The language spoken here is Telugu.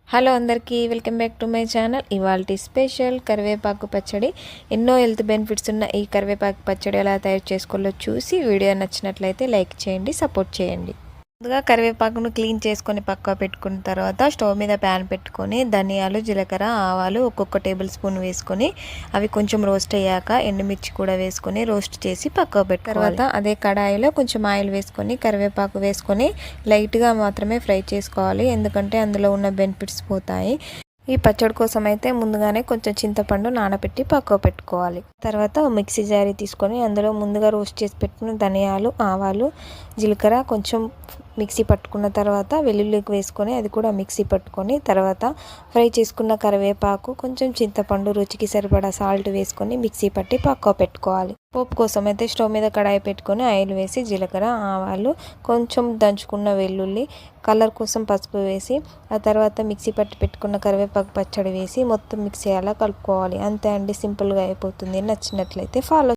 హలో అందరికీ welcome back to my channel. ఇవాల్టి స్పెషల్ కరివేపాకు పచ్చడి. ఎన్నో హెల్త్ బెనిఫిట్స్ ఉన్న ఈ కరివేపాకు పచ్చడి ఎలా తయారు చేసుకోవాలో చూసి వీడియో నచ్చినట్లయితే లైక్ చేయండి, సపోర్ట్ చేయండి. ముందుగా కరివేపాకును క్లీన్ చేసుకొని పక్క పెట్టుకున్న తర్వాత స్టవ్ మీద ప్యాన్ పెట్టుకొని ధనియాలు, జీలకర్ర, ఆవాలు ఒక్కొక్క టేబుల్ స్పూన్ వేసుకొని అవి కొంచెం రోస్ట్ అయ్యాక ఎండుమిర్చి కూడా వేసుకొని రోస్ట్ చేసి పక్క పెట్టు. తర్వాత అదే కడాయిలో కొంచెం ఆయిల్ వేసుకొని కరివేపాకు వేసుకొని లైట్గా మాత్రమే ఫ్రై చేసుకోవాలి, ఎందుకంటే అందులో ఉన్న బెనిఫిట్స్ పోతాయి. ఈ పచ్చడి కోసం అయితే ముందుగానే కొంచెం చింతపండు నానబెట్టి పక్కకు పెట్టుకోవాలి. తర్వాత మిక్సీ జారీ తీసుకొని అందులో ముందుగా రోస్ట్ చేసి పెట్టుకున్న ధనియాలు, ఆవాలు, జీలకర్ర కొంచెం మిక్సీ పట్టుకున్న తర్వాత వెల్లుల్లికి వేసుకొని అది కూడా మిక్సీ పట్టుకొని తర్వాత ఫ్రై చేసుకున్న కరివేపాకు, కొంచెం చింతపండు, రుచికి సరిపడా సాల్ట్ వేసుకొని మిక్సీ పట్టి పక్కకు పెట్టుకోవాలి. పోపు కోసం అయితే స్టవ్ మీద కడాయి పెట్టుకొని ఆయిల్ వేసి జీలకర్ర, ఆవాలు, కొంచెం దంచుకున్న వెల్లుల్లి, కలర్ కోసం పసుపు వేసి ఆ తర్వాత మిక్సీ పట్టి పెట్టుకున్న కరివేపాకు పచ్చడి వేసి మొత్తం మిక్సీ అలా కలుపుకోవాలి. అంతే అండి, సింపుల్గా అయిపోతుంది. నచ్చినట్లయితే ఫాలో